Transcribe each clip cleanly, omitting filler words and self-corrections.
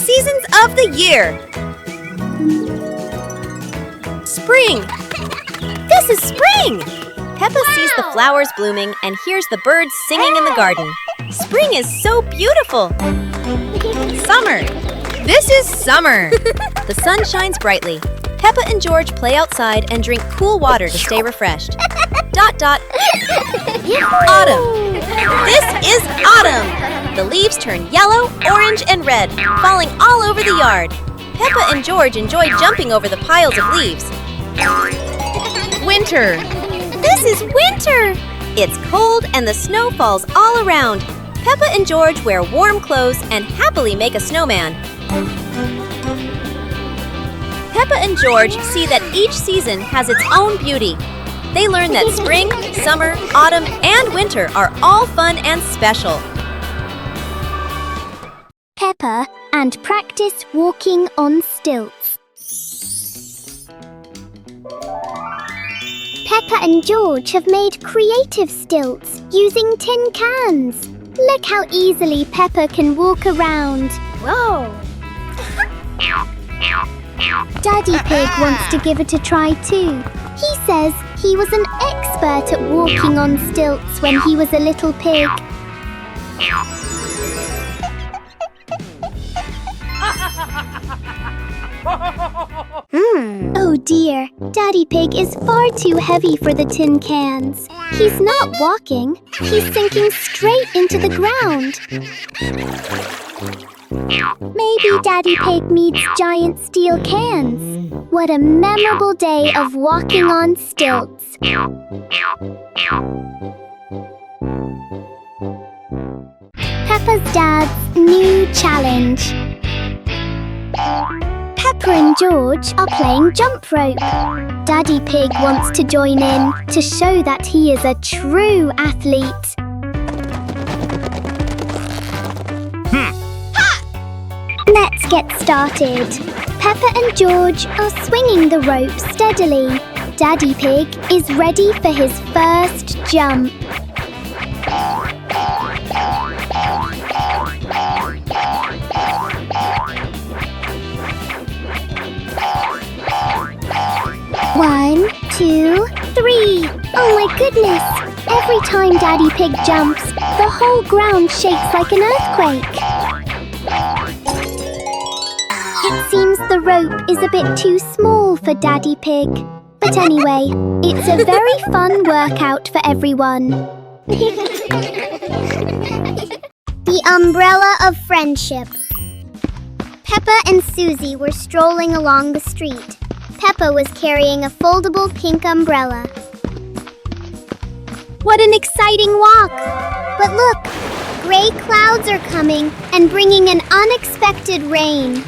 Seasons of the year. Spring. This is spring! Peppa sees the flowers blooming and hears the birds singing in the garden. Spring is so beautiful. Summer. This is summer. The sun shines brightly. Peppa and George play outside and drink cool water to stay refreshed. ... Autumn. This is autumn. The leaves turn yellow, orange, and red, falling all over the yard. Peppa and George enjoy jumping over the piles of leaves. Winter. This is winter. It's cold and the snow falls all around. Peppa and George wear warm clothes and happily make a snowman. Peppa and George see that each season has its own beauty. They learn that spring, summer, autumn, and winter are all fun and special. Peppa and practice walking on stilts. Peppa and George have made creative stilts using tin cans. Look how easily Peppa can walk around. Whoa! Daddy Pig wants to give it a try too. He says he was an expert at walking on stilts when he was a little pig. Oh dear, Daddy Pig is far too heavy for the tin cans. He's not walking, he's sinking straight into the ground. Maybe Daddy Pig needs giant steel cans. What a memorable day of walking on stilts. Peppa's dad's new challenge. Peppa and George are playing jump rope. Daddy Pig wants to join in to show that he is a true athlete. Let's get started. Peppa and George are swinging the rope steadily. Daddy Pig is ready for his first jump. One, two, three. Oh my goodness! Every time Daddy Pig jumps, the whole ground shakes like an earthquake. It seems the rope is a bit too small for Daddy Pig. But anyway, it's a very fun workout for everyone. The umbrella of friendship. Peppa and Susie were strolling along the street. Peppa was carrying a foldable pink umbrella. What an exciting walk! But look, gray clouds are coming and bringing an unexpected rain.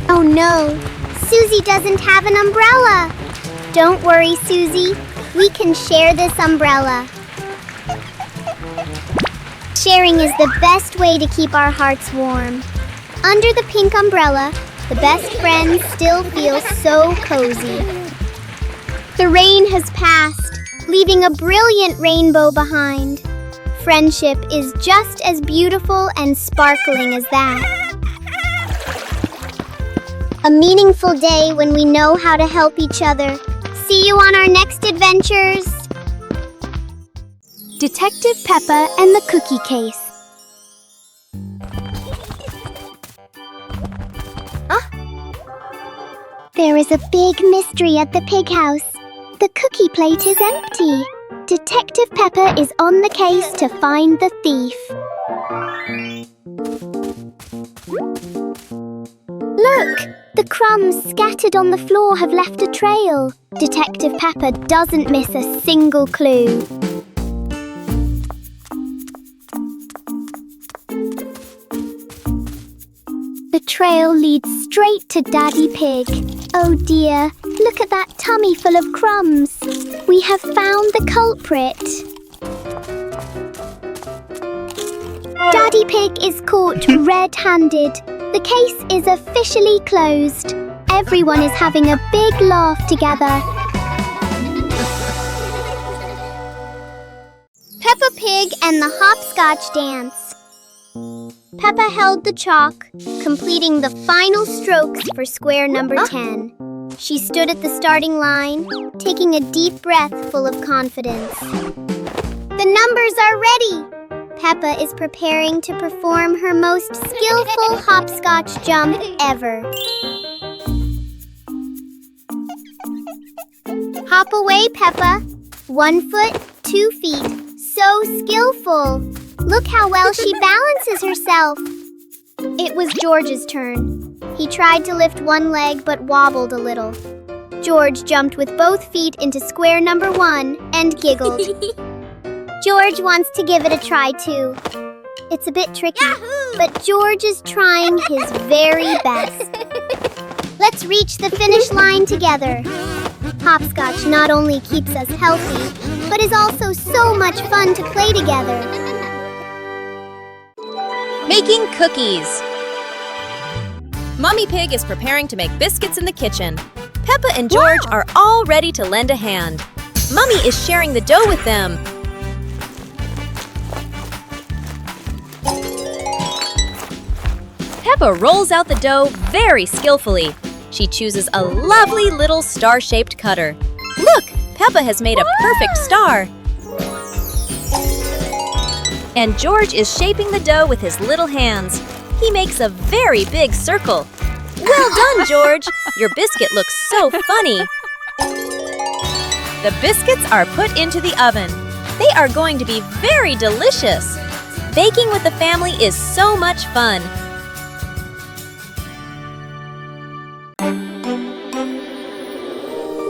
Oh no, Susie doesn't have an umbrella. Don't worry, Susie. We can share this umbrella. Sharing is the best way to keep our hearts warm. Under the pink umbrella, the best friends still feel so cozy. The rain has passed, leaving a brilliant rainbow behind. Friendship is just as beautiful and sparkling as that. A meaningful day when we know how to help each other. See you on our next adventures. Detective Peppa and the Cookie Case. There is a big mystery at the pig house. The cookie plate is empty. Detective Peppa is on the case to find the thief. Look! The crumbs scattered on the floor have left a trail. Detective Peppa doesn't miss a single clue. The trail leads straight to Daddy Pig. Oh dear, look at that tummy full of crumbs. We have found the culprit. Daddy Pig is caught red-handed. The case is officially closed. Everyone is having a big laugh together. Peppa Pig Pig and the Hopscotch dance. Peppa held the chalk, completing the final strokes for square number 10. She stood at the starting line, taking a deep breath full of confidence. The numbers are ready! Peppa is preparing to perform her most skillful hopscotch jump ever. Hop away, Peppa. 1 foot, 2 feet. So skillful. Look how well she balances herself. It was George's turn. He tried to lift one leg but wobbled a little. George jumped with both feet into square number 1 and giggled. George wants to give it a try too. It's a bit tricky, but George is trying his very best. Let's reach the finish line together. Hopscotch not only keeps us healthy, but is also so much fun to play together. Making cookies. Mummy Pig is preparing to make biscuits in the kitchen. Peppa and George are all ready to lend a hand. Mummy is sharing the dough with them. Peppa rolls out the dough very skillfully. She chooses a lovely little star-shaped cutter. Look, Peppa has made a perfect star. And George is shaping the dough with his little hands. He makes a very big circle. Well done, George! Your biscuit looks so funny. The biscuits are put into the oven. They are going to be very delicious. Baking with the family is so much fun.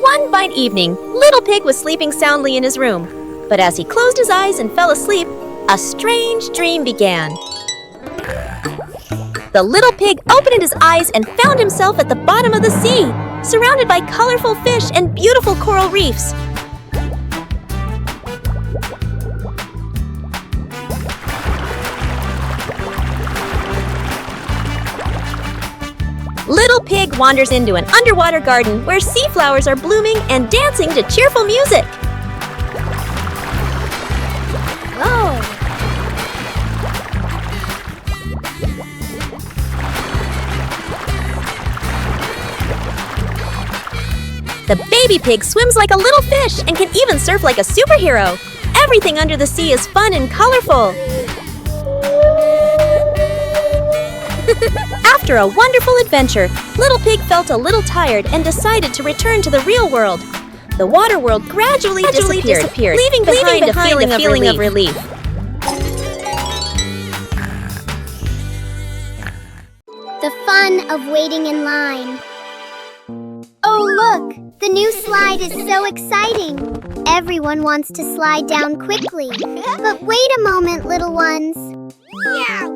One fine evening, Little Pig was sleeping soundly in his room. But as he closed his eyes and fell asleep, a strange dream began. The little pig opened his eyes and found himself at the bottom of the sea, surrounded by colorful fish and beautiful coral reefs. Little Pig wanders into an underwater garden where sea flowers are blooming and dancing to cheerful music. Oh! The baby pig swims like a little fish and can even surf like a superhero. Everything under the sea is fun and colorful. After a wonderful adventure, Little Pig felt a little tired and decided to return to the real world. The water world gradually disappeared, leaving behind a feeling of relief. The fun of waiting in line. Oh, look! The new slide is so exciting. Everyone wants to slide down quickly. But wait a moment, little ones. Yeah.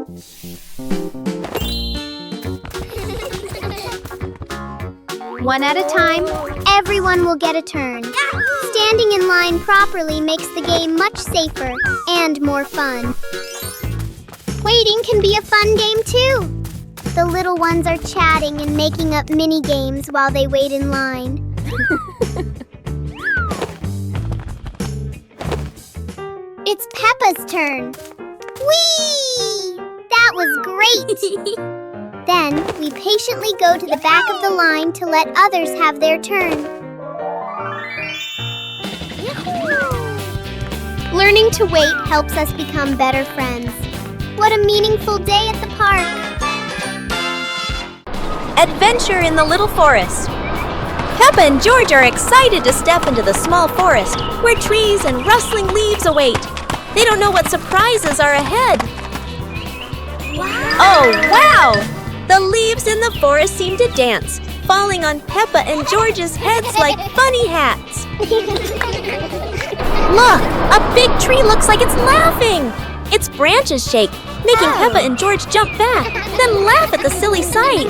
One at a time, everyone will get a turn. Standing in line properly makes the game much safer and more fun. Waiting can be a fun game too. The little ones are chatting and making up mini games while they wait in line. It's Peppa's turn. Whee! That was great! Then, we patiently go to the back of the line to let others have their turn. Learning to wait helps us become better friends. What a meaningful day at the park! Adventure in the little forest. Peppa and George are excited to step into the small forest where trees and rustling leaves await. They don't know what surprises are ahead. Wow! Oh, wow! The leaves in the forest seem to dance, falling on Peppa and George's heads like funny hats. Look! A big tree looks like it's laughing! Its branches shake, making Peppa and George jump back, then laugh at the silly sight.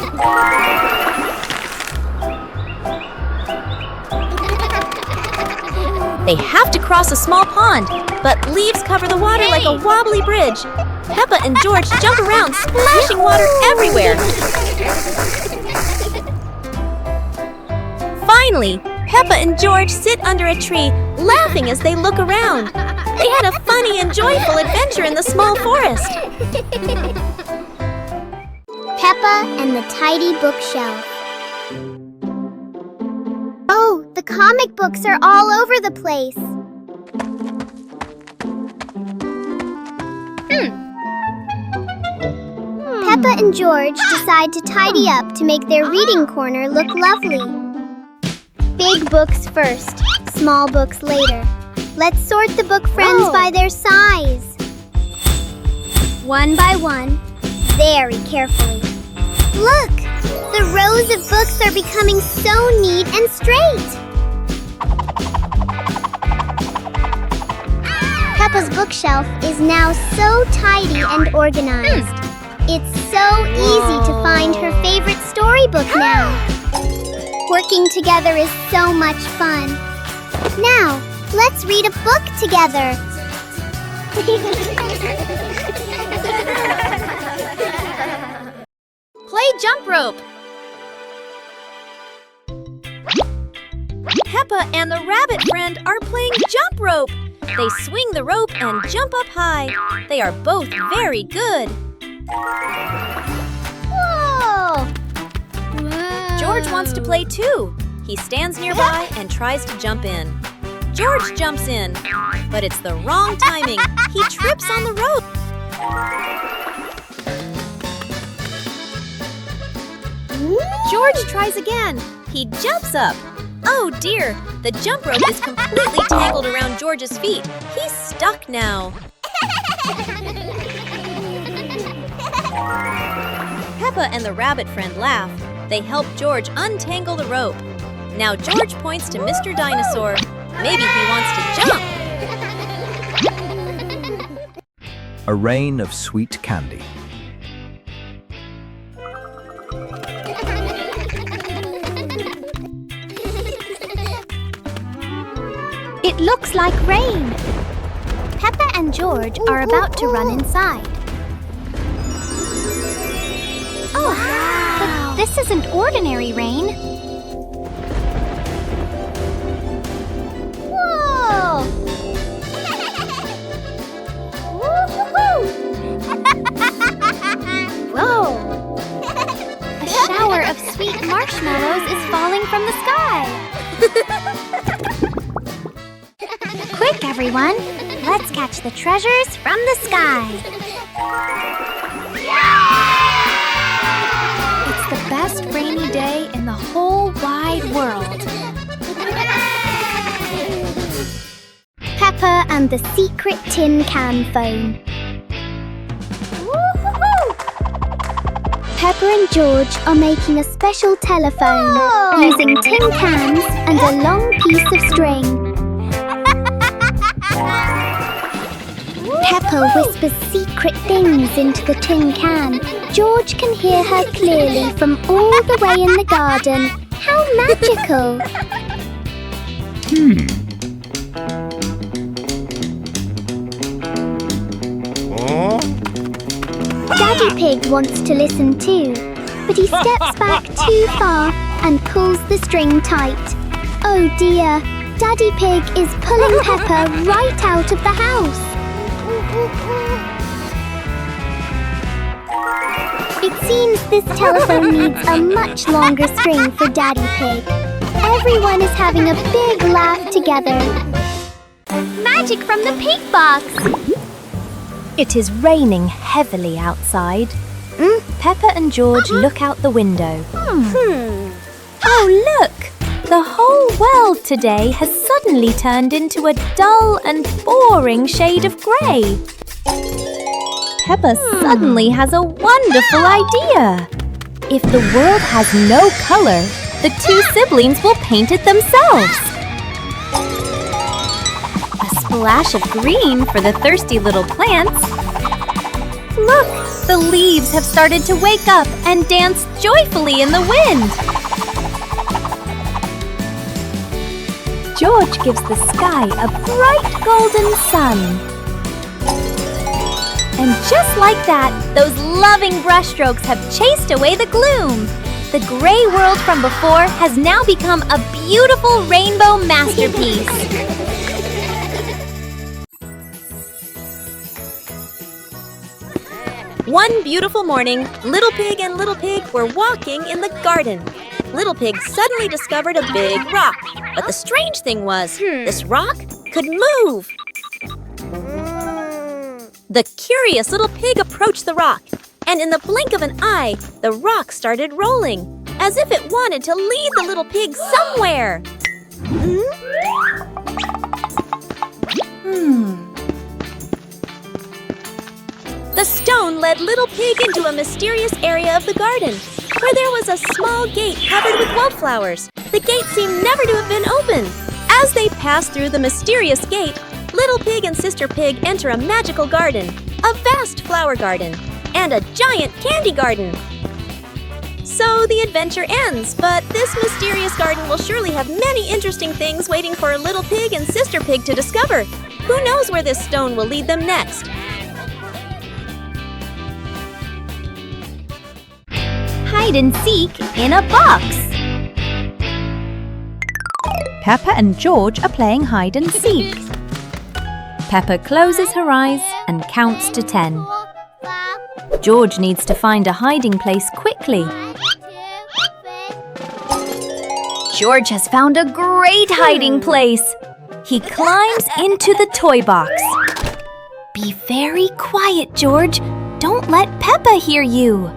They have to cross a small pond, but leaves cover the water like a wobbly bridge. Peppa and George jump around, splashing water everywhere. Finally, Peppa and George sit under a tree, laughing as they look around. They had a funny and joyful adventure in the small forest. Peppa and the Tidy Bookshelf. Oh, the comic books are all over the place. Peppa and George decide to tidy up to make their reading corner look lovely. Big books first, small books later. Let's sort the book friends by their size. One by one, very carefully. Look! The rows of books are becoming so neat and straight. Peppa's bookshelf is now so tidy and organized. It's so easy to find her favorite storybook now. Working together is so much fun. Now, let's read a book together. Play jump rope. Peppa and the rabbit friend are playing jump rope. They swing the rope and jump up high. They are both very good. Whoa! George wants to play too. He stands nearby and tries to jump in. George jumps in, but it's the wrong timing. He trips on the rope. George tries again. He jumps up. Oh dear, the jump rope is completely tangled around George's feet. He's stuck now. Peppa and the rabbit friend laugh. They help George untangle the rope. Now George points to Mr. Dinosaur. Maybe he wants to jump. A rain of sweet candy. It looks like rain. Peppa and George are about to run inside. Oh, wow. But this isn't ordinary rain. Whoa! Whoa! A shower of sweet marshmallows is falling from the sky. Quick, everyone! Let's catch the treasures from the sky! It's the best rainy day in the whole wide world. Peppa and the secret tin can phone. Peppa and George are making a special telephone using tin cans and a long piece of string. Peppa whispers secret things into the tin can. George can hear her clearly from all the way in the garden. How magical! Daddy Pig wants to listen too, but he steps back too far and pulls the string tight. Oh dear, Daddy Pig is pulling Peppa right out of the house. It seems this telephone needs a much longer string for Daddy Pig. Everyone is having a big laugh together. Magic from the pig box! It is raining heavily outside. Peppa and George look out the window. Oh, look! The whole world today has suddenly turned into a dull and boring shade of grey. Peppa suddenly has a wonderful idea. If the world has no colour, the two siblings will paint it themselves. A splash of green for the thirsty little plants. Look, the leaves have started to wake up and dance joyfully in the wind. George gives the sky a bright golden sun. And just like that, those loving brushstrokes have chased away the gloom. The gray world from before has now become a beautiful rainbow masterpiece. One beautiful morning, Little Pig and Little Pig were walking in the garden. Little Pig suddenly discovered a big rock. But the strange thing was, this rock could move. The curious Little Pig approached the rock, and in the blink of an eye, the rock started rolling, as if it wanted to lead the Little Pig somewhere. The stone led Little Pig into a mysterious area of the garden, where there was a small gate covered with wildflowers. The gate seemed never to have been opened. As they passed through the mysterious gate, Little Pig and Sister Pig enter a magical garden, a vast flower garden, and a giant candy garden. So the adventure ends, but this mysterious garden will surely have many interesting things waiting for Little Pig and Sister Pig to discover. Who knows where this stone will lead them next? Hide and seek in a box. Peppa and George are playing hide and seek. Peppa closes her eyes and counts to 10. George needs to find a hiding place quickly. George has found a great hiding place. He climbs into the toy box. Be very quiet, George. Don't let Peppa hear you.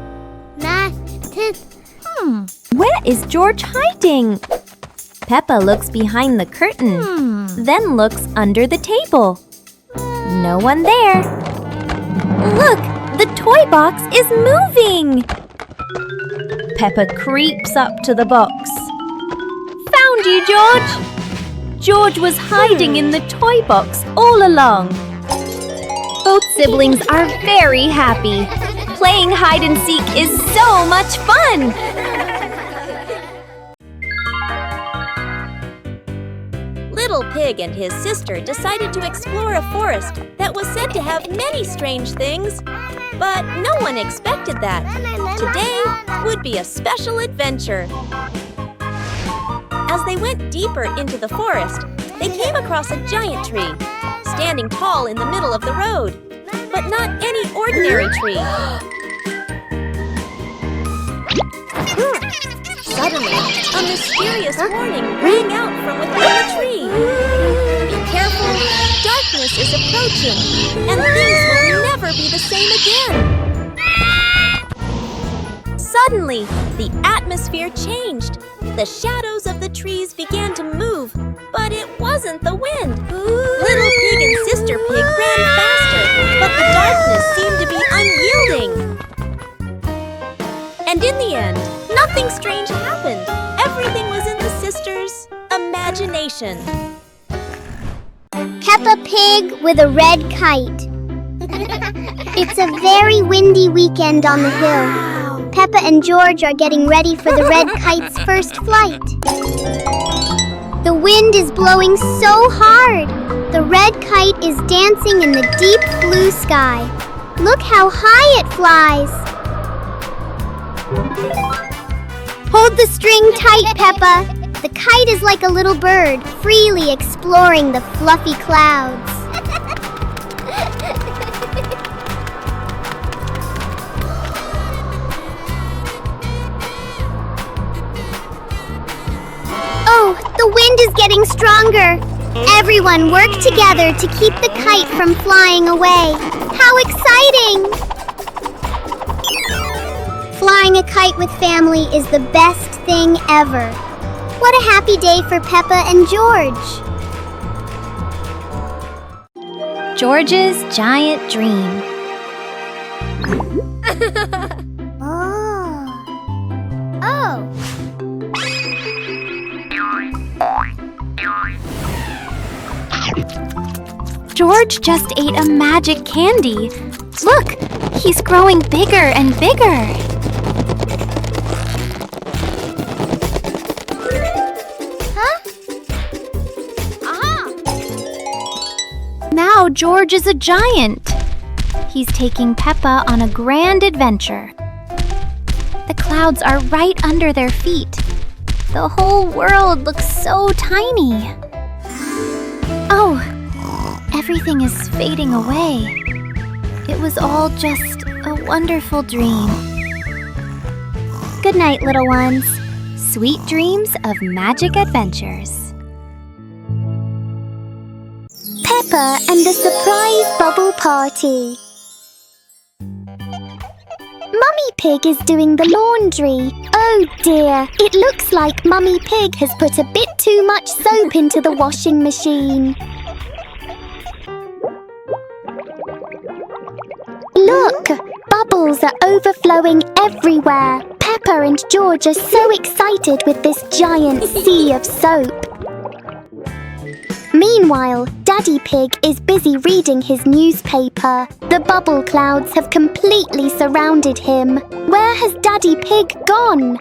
Where is George hiding? Peppa looks behind the curtain, then looks under the table. No one there. Look, the toy box is moving. Peppa creeps up to the box. Found you, George! George was hiding in the toy box all along. Both siblings are very happy. Playing hide and seek is so much fun! Little Pig and his sister decided to explore a forest that was said to have many strange things. But no one expected that. Today would be a special adventure. As they went deeper into the forest, they came across a giant tree, standing tall in the middle of the road. But not any ordinary tree. Suddenly, a mysterious warning rang out from within the tree. Be careful, darkness is approaching, and things will never be the same again. Suddenly, the atmosphere changed. The shadows of the trees began to move, but it wasn't the wind. Little Pig and Sister Pig ran faster, but the darkness seemed to be unyielding. And in the end, nothing strange happened. Everything was in the sisters' imagination. Peppa Pig with a red kite. It's a very windy weekend on the hill. Peppa and George are getting ready for the red kite's first flight. The wind is blowing so hard. The red kite is dancing in the deep blue sky. Look how high it flies. Hold the string tight, Peppa. The kite is like a little bird, freely exploring the fluffy clouds. Oh, the wind is getting stronger. Everyone work together to keep the kite from flying away. How exciting! Flying a kite with family is the best thing ever. What a happy day for Peppa and George. George's giant dream. George just ate a magic candy. Look, he's growing bigger and bigger. Now George is a giant. He's taking Peppa on a grand adventure. The clouds are right under their feet. The whole world looks so tiny. Oh, everything is fading away. It was all just a wonderful dream. Good night, little ones. Sweet dreams of magic adventures. Peppa and the surprise bubble party. Mummy Pig is doing the laundry. Oh dear, it looks like Mummy Pig has put a bit too much soap into the washing machine. Look, bubbles are overflowing everywhere. Peppa and George are so excited with this giant sea of soap. Meanwhile, Daddy Pig is busy reading his newspaper. The bubble clouds have completely surrounded him. Where has Daddy Pig gone?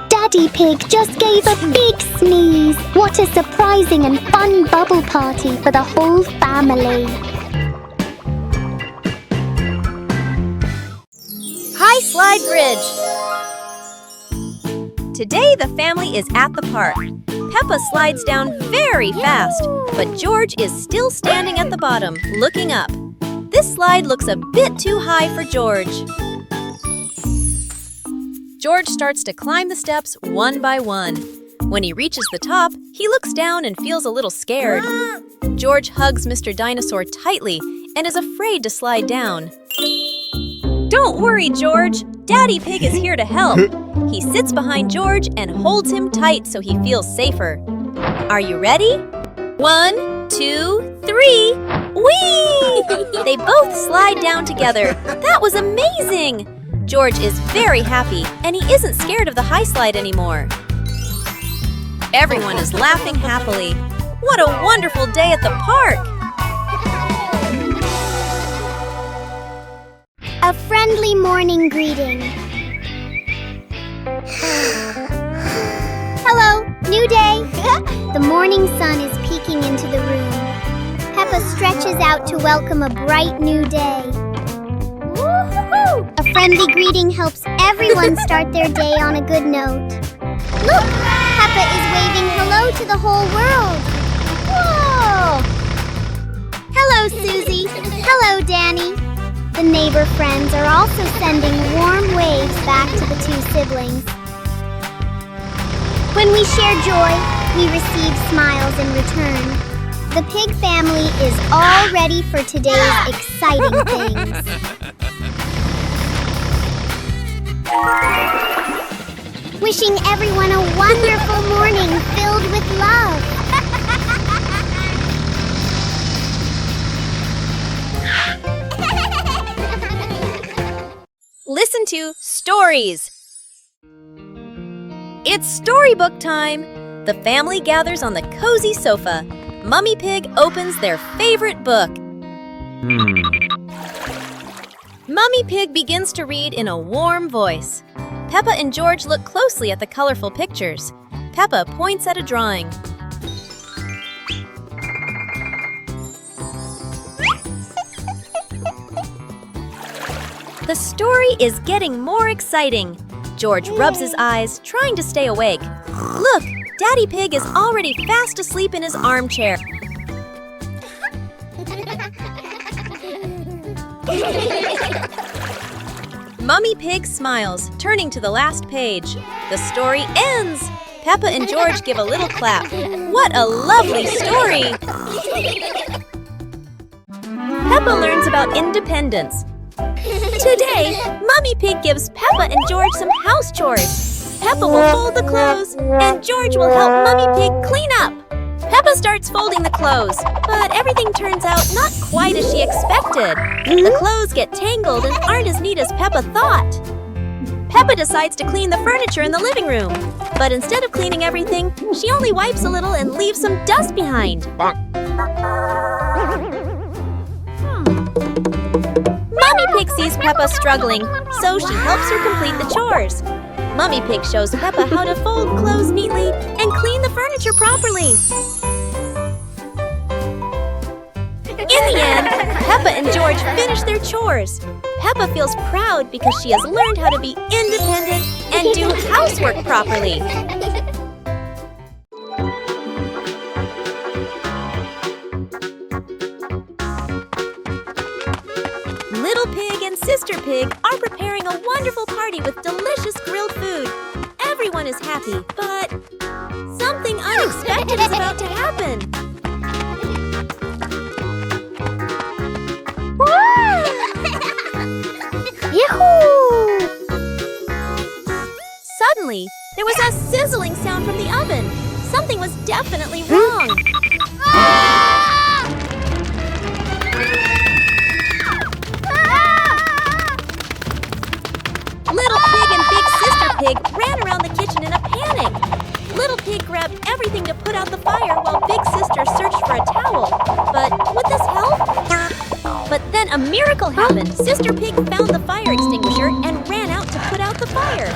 Daddy Pig just gave a big sneeze. What a surprising and fun bubble party for the whole family. High Slide Bridge. Today the family is at the park. Peppa slides down very fast, but George is still standing at the bottom, looking up. This slide looks a bit too high for George. George starts to climb the steps one by one. When he reaches the top, he looks down and feels a little scared. George hugs Mr. Dinosaur tightly and is afraid to slide down. Don't worry, George. Daddy Pig is here to help. He sits behind George and holds him tight so he feels safer. Are you ready? 1, 2, 3. Whee! They both slide down together. That was amazing! George is very happy and he isn't scared of the high slide anymore. Everyone is laughing happily. What a wonderful day at the park! A friendly morning greeting. Hello, new day. The morning sun is peeking into the room. Peppa stretches out to welcome a bright new day. Woo-hoo-hoo! A friendly greeting helps everyone start their day on a good note. Look, Peppa is waving hello to the whole world. Whoa! Hello, Susie. Hello, Danny. The neighbor friends are also sending warm waves back to the two siblings. When we share joy, we receive smiles in return. The pig family is all ready for today's exciting things. Wishing everyone a wonderful morning filled with love. Listen to Stories. It's Storybook time. The family gathers on the cozy sofa. Mummy Pig opens their favorite book. Mummy Pig begins to read in a warm voice. Peppa and George look closely at the colorful pictures. Peppa points at a drawing. The story is getting more exciting. George rubs his eyes, trying to stay awake. Look, Daddy Pig is already fast asleep in his armchair. Mummy Pig smiles, turning to the last page. The story ends. Peppa and George give a little clap. What a lovely story! Peppa learns about independence. Today, Mummy Pig gives Peppa and George some house chores. Peppa will fold the clothes, and George will help Mummy Pig clean up. Peppa starts folding the clothes, but everything turns out not quite as she expected. The clothes get tangled and aren't as neat as Peppa thought. Peppa decides to clean the furniture in the living room, but instead of cleaning everything, she only wipes a little and leaves some dust behind. Mummy Pig sees Peppa struggling, so she helps her complete the chores. Mummy Pig shows Peppa how to fold clothes neatly and clean the furniture properly. In the end, Peppa and George finish their chores. Peppa feels proud because she has learned how to be independent and do housework properly. everyone is happy, but something unexpected is about to happen. Yahoo! Suddenly, there was a sizzling sound from the oven. Something was definitely wrong. Little Pig and Big Sister Pig ran around the kitchen in a panic. Little Pig grabbed everything to put out the fire while Big Sister searched for a towel. But would this help? But then a miracle happened. Sister Pig found the fire extinguisher and ran out to put out the fire.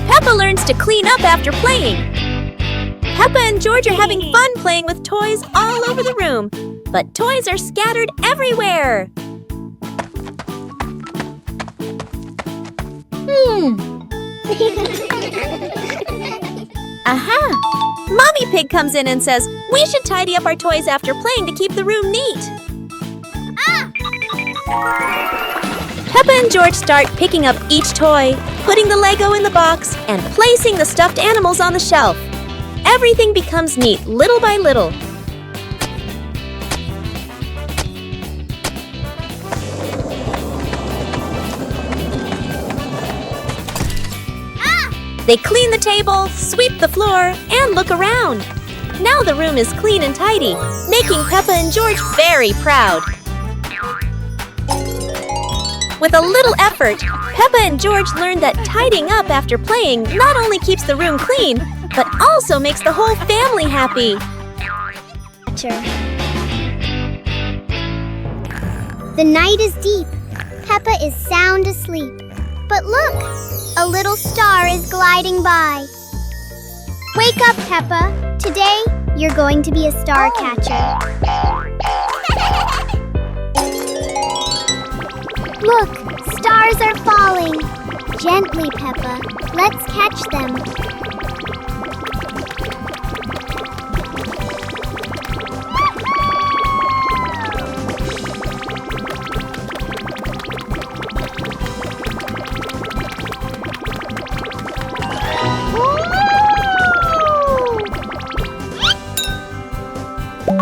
Peppa learns to clean up after playing. Peppa and George are having fun playing with toys all over the room, but toys are scattered everywhere. Aha! Mommy Pig comes in and says, we should tidy up our toys after playing to keep the room neat. Peppa and George start picking up each toy, putting the Lego in the box, and placing the stuffed animals on the shelf. Everything becomes neat little by little. They clean the table, sweep the floor, and look around. Now the room is clean and tidy, making Peppa and George very proud. With a little effort, Peppa and George learned that tidying up after playing not only keeps the room clean, but also makes the whole family happy. The night is deep. Peppa is sound asleep. But look, a little star is gliding by. Wake up, Peppa. Today, you're going to be a star catcher. Look, stars are falling. Gently, Peppa. Let's catch them.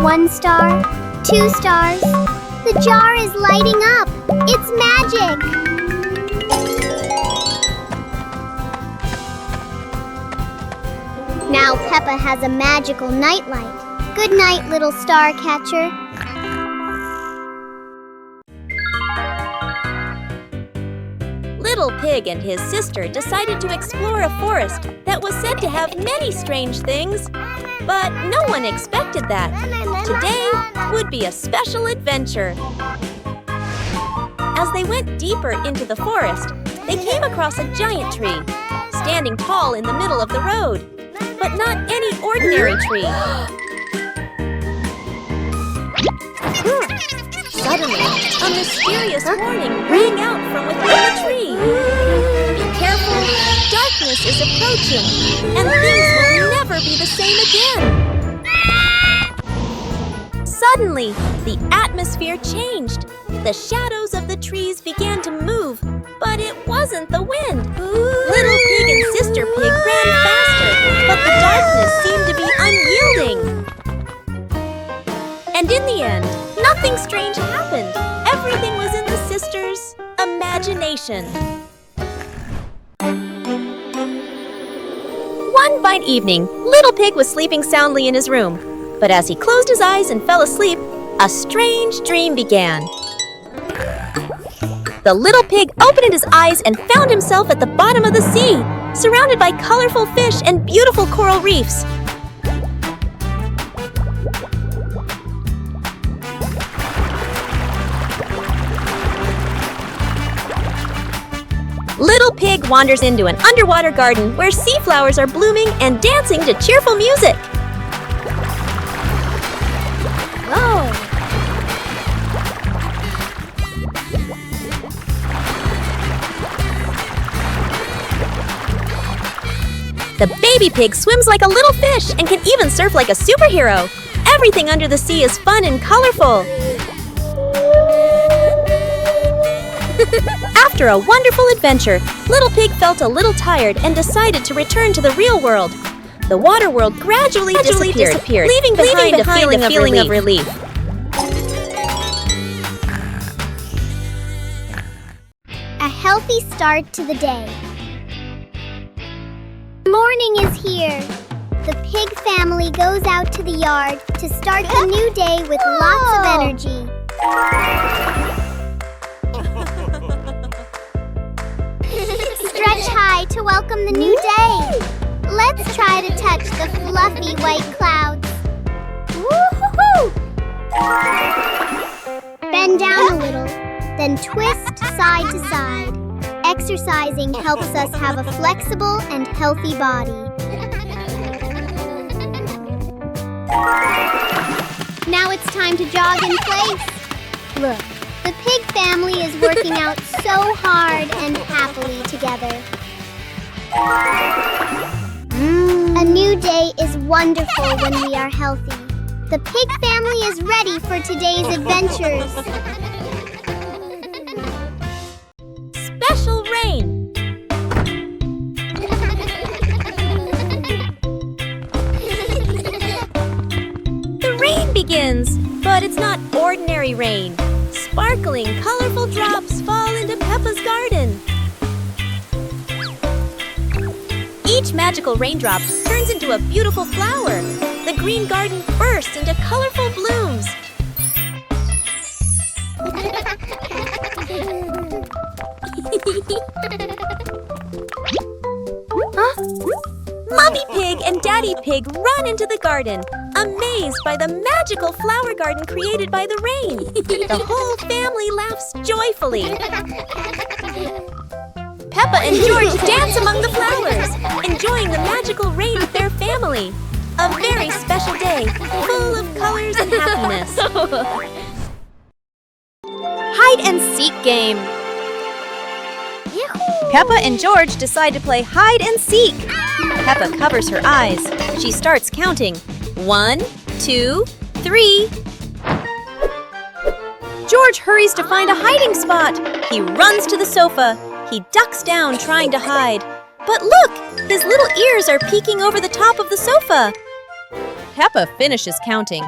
One star, 2 stars. The jar is lighting up. It's magic. Now Peppa has a magical nightlight. Good night, little star catcher. Little Pig and his sister decided to explore a forest that was said to have many strange things. But no one expected that. Today would be a special adventure. As they went deeper into the forest, they came across a giant tree, standing tall in the middle of the road. But not any ordinary tree. Suddenly, a mysterious warning rang out from within the tree. Be careful, darkness is approaching, and things will never be the same again. Suddenly, the atmosphere changed. The shadows of the trees began to move, but it wasn't the wind. Little Pig and Sister Pig ran faster, but the darkness seemed to be unyielding. And in the end, nothing strange happened. Everything was in the sisters' imagination. One fine evening, Little Pig was sleeping soundly in his room. But as he closed his eyes and fell asleep, a strange dream began. The little pig opened his eyes and found himself at the bottom of the sea, surrounded by colorful fish and beautiful coral reefs. Little Pig wanders into an underwater garden where sea flowers are blooming and dancing to cheerful music. Whoa! The baby pig swims like a little fish and can even surf like a superhero. Everything under the sea is fun and colorful. After a wonderful adventure, Little Pig felt a little tired and decided to return to the real world. The water world gradually disappeared, leaving behind a feeling of relief. A healthy start to the day. Morning is here. The pig family goes out to the yard to start the new day with lots of energy. Stretch high to welcome the new day. Let's try to touch the fluffy white clouds. Woo-hoo-hoo! Bend down a little, then twist side to side. Exercising helps us have a flexible and healthy body. Now it's time to jog in place. Look, the pig family is working out so hard and happily together. A new day is wonderful when we are healthy. The pig family is ready for today's adventures. Special rain. The rain begins, but it's not ordinary rain. Sparkling, colorful drops fall into Peppa's garden. Each magical raindrop turns into a beautiful flower. The green garden bursts into colorful blooms. Mommy Pig and Daddy Pig run into the garden, amazed by the magical flower garden created by the rain. The whole family laughs joyfully. Peppa and George dance among the flowers, enjoying the magical rain with their family. A very special day, full of colors and happiness. Hide and seek game. Peppa and George decide to play hide and seek. Peppa covers her eyes. She starts counting. 1, 2, 3. George hurries to find a hiding spot. He runs to the sofa. He ducks down trying to hide. But look, his little ears are peeking over the top of the sofa. Peppa finishes counting.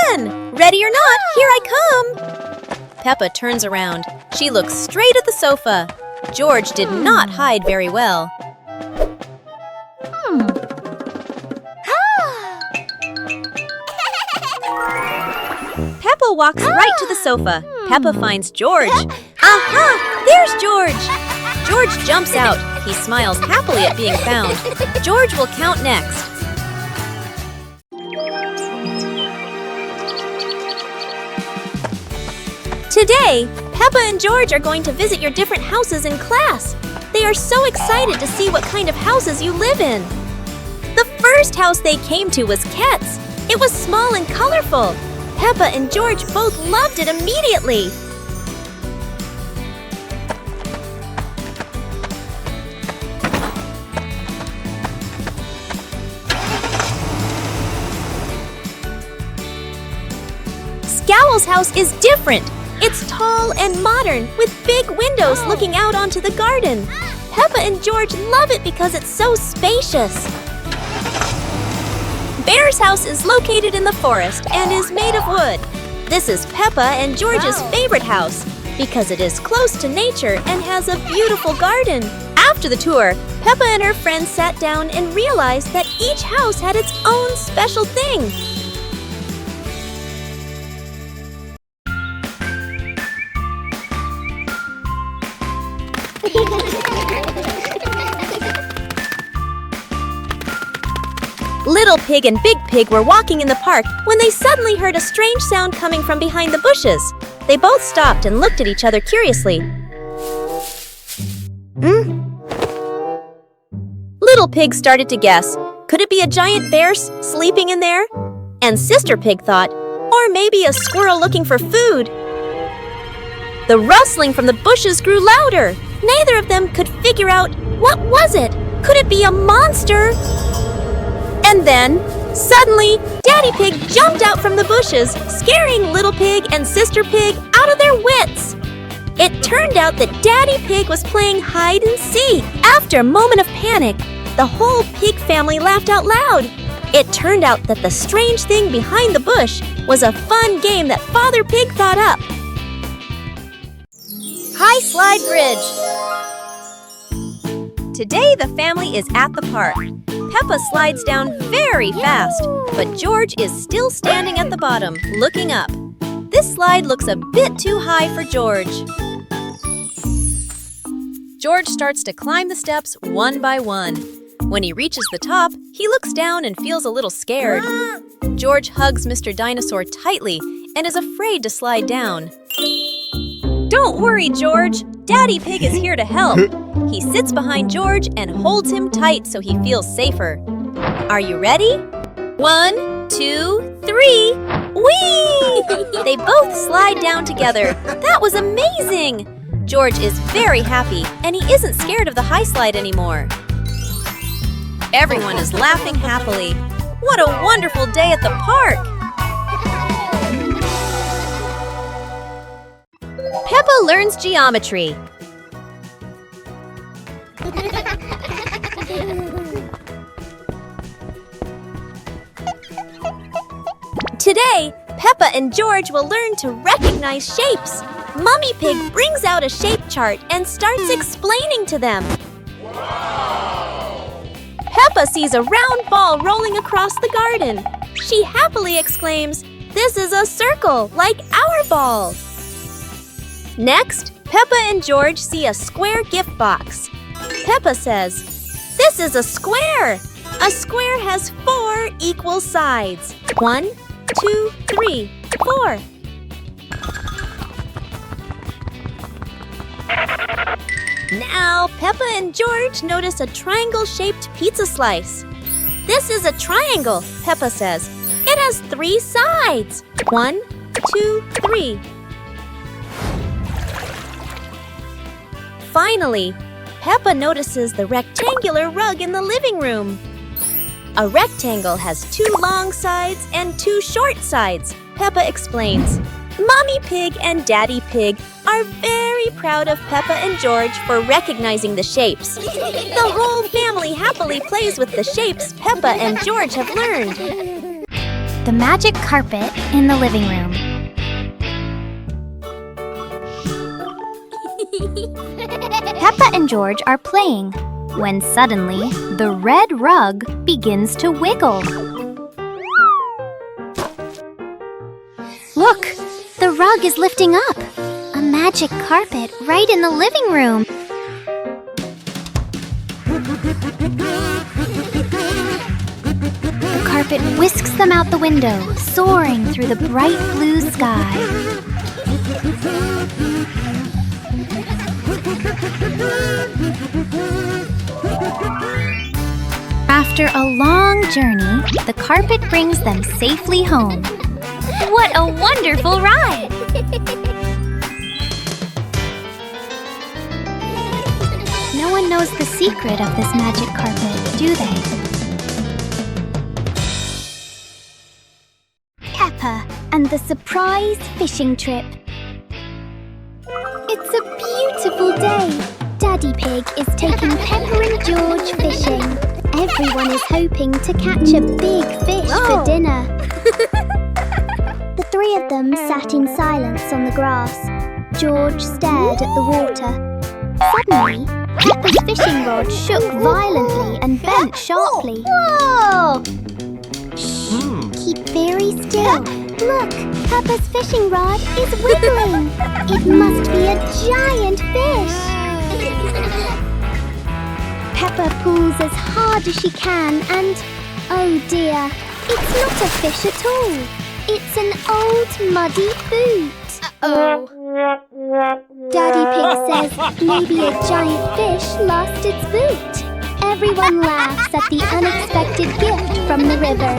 10! Ready or not, here I come! Peppa turns around. She looks straight at the sofa. George did not hide very well. Peppa walks right to the sofa. Peppa finds George. Aha! There's George! George jumps out. He smiles happily at being found. George will count next. Today, Peppa and George are going to visit your different houses in class. They are so excited to see what kind of houses you live in. The first house they came to was Ket's. It was small and colorful. Peppa and George both loved it immediately. Scowl's house is different. It's tall and modern, with big windows looking out onto the garden. Peppa and George love it because it's so spacious. Bear's house is located in the forest and is made of wood. This is Peppa and George's favorite house because it is close to nature and has a beautiful garden. After the tour, Peppa and her friends sat down and realized that each house had its own special thing. Little Pig and Big Pig were walking in the park when they suddenly heard a strange sound coming from behind the bushes. They both stopped and looked at each other curiously. Little Pig started to guess. Could it be a giant bear sleeping in there? And Sister Pig thought, or maybe a squirrel looking for food. The rustling from the bushes grew louder. Neither of them could figure out what was it. Could it be a monster? And then, suddenly, Daddy Daddy Pig jumped out from the bushes, scaring Little Pig and Sister Pig out of their wits. It turned out that Daddy Pig was playing hide and seek. After a moment of panic, the whole pig family laughed out loud. It turned out that the strange thing behind the bush was a fun game that Father Pig thought up. High Slide Bridge. Today the family is at the park. Peppa slides down very fast, but George is still standing at the bottom, looking up. This slide looks a bit too high for George. George starts to climb the steps one by one. When he reaches the top, he looks down and feels a little scared. George hugs Mr. Dinosaur tightly and is afraid to slide down. Don't worry, George. Daddy Pig is here to help. He sits behind George and holds him tight so he feels safer. Are you ready? 1, 2, 3. Whee! They both slide down together. That was amazing! George is very happy and he isn't scared of the high slide anymore. Everyone is laughing happily. What a wonderful day at the park! Peppa learns geometry. Today, Peppa and George will learn to recognize shapes. Mummy Pig brings out a shape chart and starts explaining to them. Wow! Peppa sees a round ball rolling across the garden. She happily exclaims, "This is a circle, like our ball." Next, Peppa and George see a square gift box. Peppa says, "This is a square. A square has 4 equal sides. 1, 2, 3, 4. Now, Peppa and George notice a triangle-shaped pizza slice. "This is a triangle," Peppa says. "It has 3 sides. 1, 2, 3. Finally, Peppa notices the rectangular rug in the living room. A rectangle has 2 long sides and 2 short sides, Peppa explains. Mommy Pig and Daddy Pig are very proud of Peppa and George for recognizing the shapes. The whole family happily plays with the shapes Peppa and George have learned. The magic carpet in the living room. Peppa and George are playing when suddenly the red rug begins to wiggle. Look! The rug is lifting up. A magic carpet right in the living room. The carpet whisks them out the window, soaring through the bright blue sky. After a long journey, the carpet brings them safely home. What a wonderful ride! No one knows the secret of this magic carpet, do they? Peppa and the surprise fishing trip. It's a beautiful day. Daddy Pig is taking Peppa and George fishing. Everyone is hoping to catch a big fish for dinner. The 3 of them sat in silence on the grass. George stared at the water. Suddenly, Peppa's fishing rod shook violently and bent sharply. Whoa! Shh! Keep very still. Look, Peppa's fishing rod is wiggling. It must be a giant fish. Peppa pulls as hard as she can and, oh dear, it's not a fish at all. It's an old muddy boot. Uh-oh. Daddy Pig says maybe a giant fish lost its boot. Everyone laughs at the unexpected gift from the river.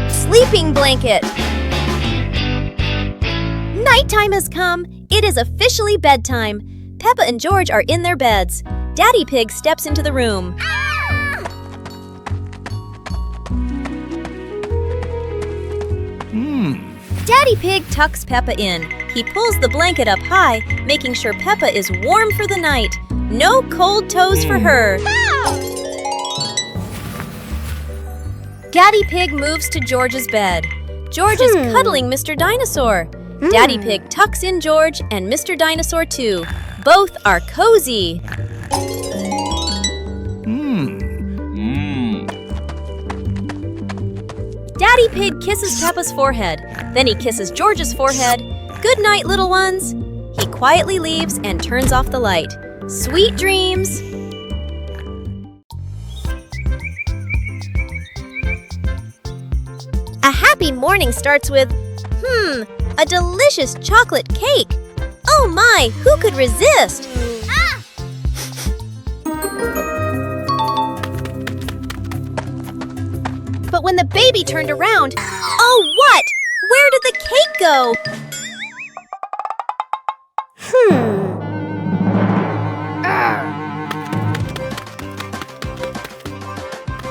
Sleeping blanket. Nighttime has come. It is officially bedtime. Peppa and George are in their beds. Daddy Pig steps into the room. Daddy Pig tucks Peppa in. He pulls the blanket up high, making sure Peppa is warm for the night. No cold toes for her. Daddy Pig moves to George's bed. George is cuddling Mr. Dinosaur. Daddy Pig tucks in George and Mr. Dinosaur too. Both are cozy. Daddy Pig kisses Peppa's forehead. Then he kisses George's forehead. Good night, little ones. He quietly leaves and turns off the light. Sweet dreams. A happy morning starts with, a delicious chocolate cake. Oh my, who could resist? But when the baby turned around, oh what? Where did the cake go?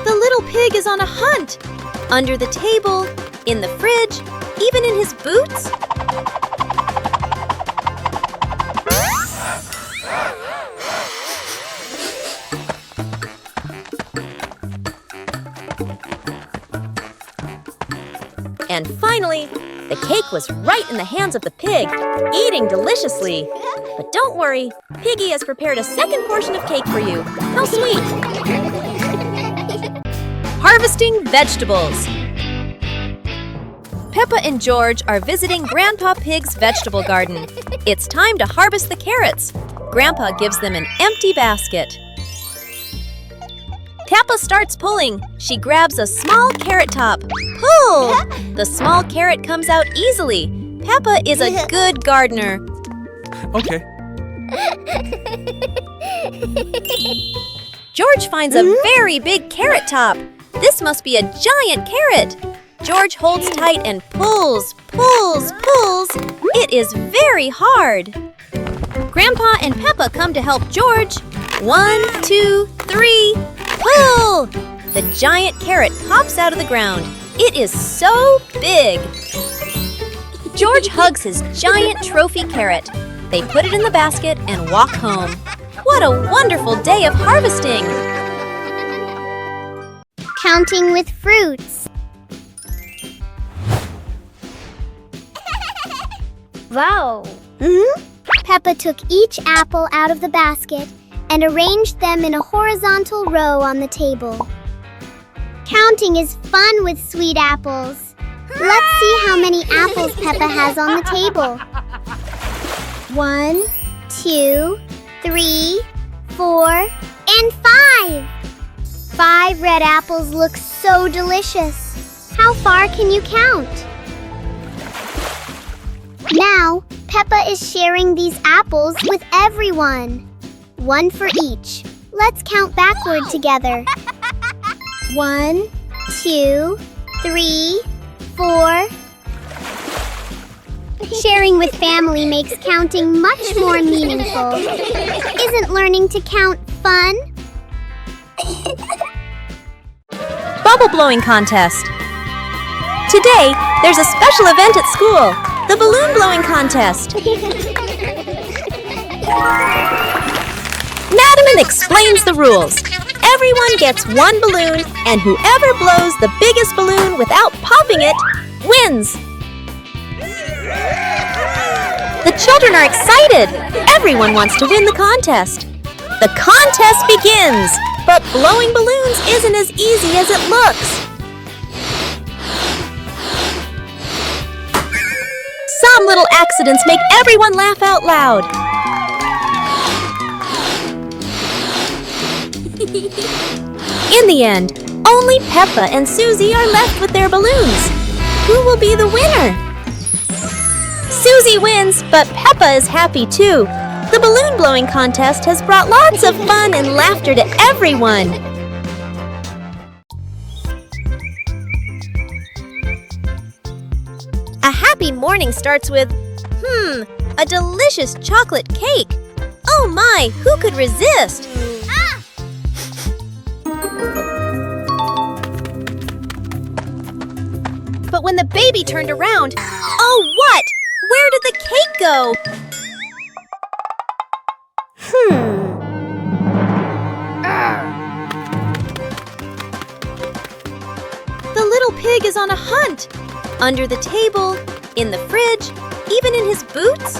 The little pig is on a hunt. Under the table, in the fridge, even in his boots. And finally, the cake was right in the hands of the pig, eating deliciously. But don't worry, Piggy has prepared a second portion of cake for you. How sweet! Harvesting vegetables. Peppa and George are visiting Grandpa Pig's vegetable garden. It's time to harvest the carrots. Grandpa gives them an empty basket. Peppa starts pulling. She grabs a small carrot top. Pull! The small carrot comes out easily. Peppa is a good gardener. Okay. George finds a very big carrot top. This must be a giant carrot. George holds tight and pulls, pulls, pulls. It is very hard. Grandpa and Peppa come to help George. 1, 2, 3, pull! The giant carrot pops out of the ground. It is so big. George hugs his giant trophy carrot. They put it in the basket and walk home. What a wonderful day of harvesting! Counting with fruits. Wow. Peppa took each apple out of the basket and arranged them in a horizontal row on the table. Counting is fun with sweet apples. Let's see how many apples Peppa has on the table. 1, 2, 3, 4, and 5. 5 red apples look so delicious. How far can you count? Now, Peppa is sharing these apples with everyone. 1 for each. Let's count backward together. 1, 2, 3, 4. Sharing with family makes counting much more meaningful. Isn't learning to count fun? Bubble blowing contest. Today, there's a special event at school. The balloon blowing contest. Madam explains the rules. Everyone gets 1 balloon, and whoever blows the biggest balloon without popping it wins. The children are excited. Everyone wants to win the contest. The contest begins, but blowing balloons isn't as easy as it looks. Some little accidents make everyone laugh out loud. In the end, only Peppa and Susie are left with their balloons. Who will be the winner? Susie wins, but Peppa is happy too. The balloon blowing contest has brought lots of fun and laughter to everyone. A happy morning starts with, a delicious chocolate cake. Oh my, who could resist? But But when the baby turned around, oh what? Where did the cake go? The little pig is on a hunt. Under the table, in the fridge, even in his boots.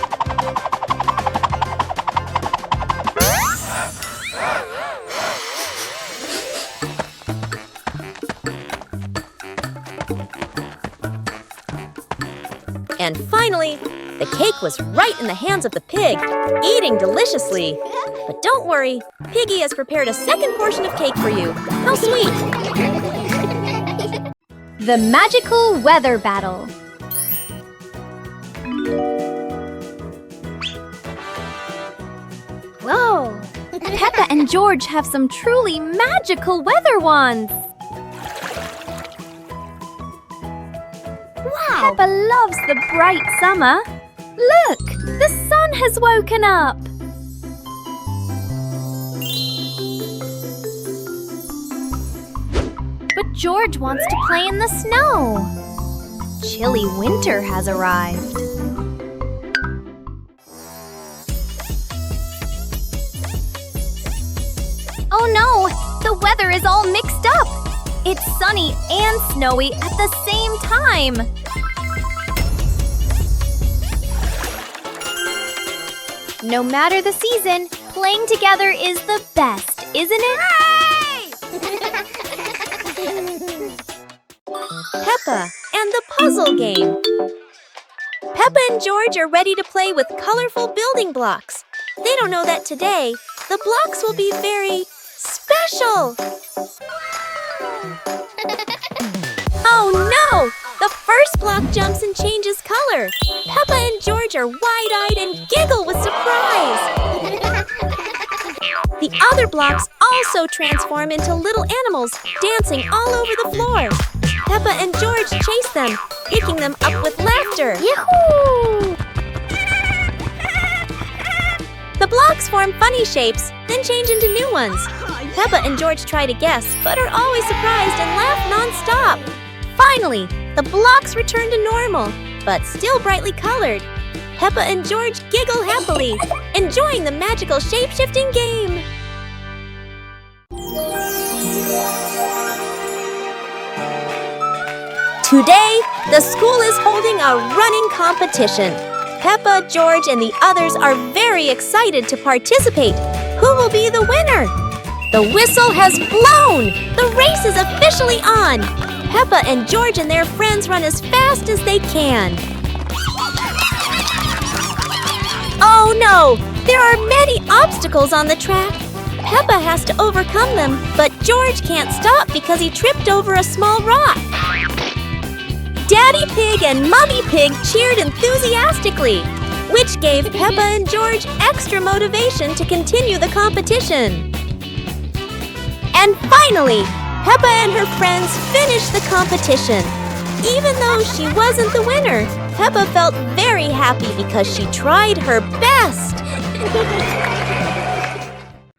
And finally, the cake was right in the hands of the pig, eating deliciously. But don't worry, Piggy has prepared a second portion of cake for you. How sweet! The magical weather battle. Whoa! Peppa and George have some truly magical weather wands. Wow! Peppa loves the bright summer. Look! The sun has woken up. But George wants to play in the snow. Chilly winter has arrived. Oh no! The weather is all mixed up! It's sunny and snowy at the same time! No matter the season, playing together is the best, isn't it? Peppa and the puzzle game. Peppa and George are ready to play with colorful building blocks. They don't know that today, the blocks will be very special. Oh no! The first block jumps and changes color. Peppa and George are wide-eyed and giggle with surprise. The other blocks also transform into little animals dancing all over the floor. Peppa and George chase them, picking them up with laughter. Yahoo! The blocks form funny shapes, then change into new ones. Peppa and George try to guess, but are always surprised and laugh non-stop. Finally, the blocks return to normal, but still brightly colored. Peppa and George giggle happily, enjoying the magical shape-shifting game. Today, the school is holding a running competition. Peppa, George, and the others are very excited to participate. Who will be the winner? The whistle has blown! The race is officially on! Peppa and George and their friends run as fast as they can. Oh no! There are many obstacles on the track. Peppa has to overcome them, but George can't stop because he tripped over a small rock. Daddy Pig and Mummy Pig cheered enthusiastically, which gave Peppa and George extra motivation to continue the competition. And finally, Peppa and her friends finished the competition. Even though she wasn't the winner, Peppa felt very happy because she tried her best.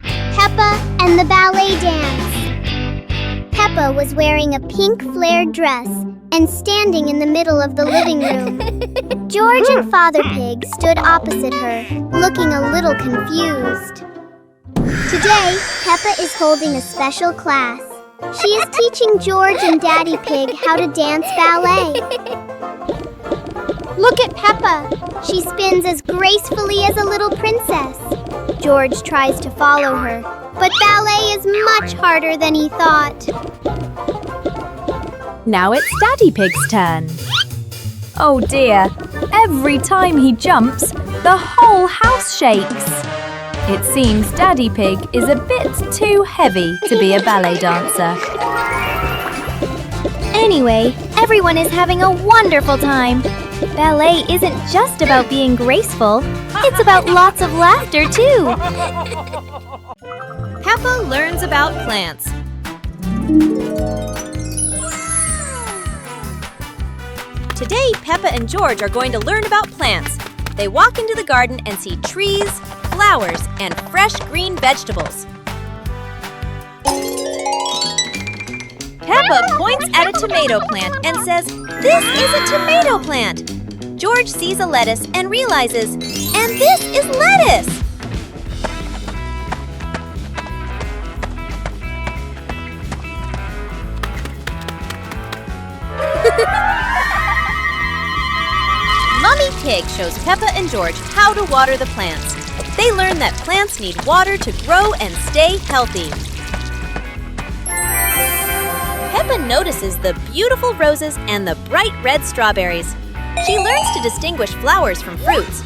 Peppa and the ballet dance. Peppa was wearing a pink flared dress and standing in the middle of the living room. George and Father Pig stood opposite her, looking a little confused. Today, Peppa is holding a special class. She is teaching George and Daddy Pig how to dance ballet. Look at Peppa. She spins as gracefully as a little princess. George tries to follow her, but ballet is much harder than he thought. Now it's Daddy Pig's turn. Oh dear, every time he jumps, the whole house shakes. It seems Daddy Pig is a bit too heavy to be a ballet dancer. Anyway, everyone is having a wonderful time. Ballet isn't just about being graceful, it's about lots of laughter too. Peppa learns about plants. Today, Peppa and George are going to learn about plants. They walk into the garden and see trees, flowers, and fresh green vegetables. Peppa points at a tomato plant and says, "This is a tomato plant." George sees a lettuce and realizes, "And this is lettuce!" Mummy Pig shows Peppa and George how to water the plants. They learn that plants need water to grow and stay healthy. Peppa notices the beautiful roses and the bright red strawberries. She learns to distinguish flowers from fruits.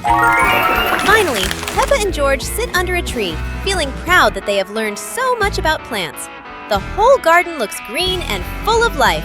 Finally, Peppa and George sit under a tree, feeling proud that they have learned so much about plants. The whole garden looks green and full of life.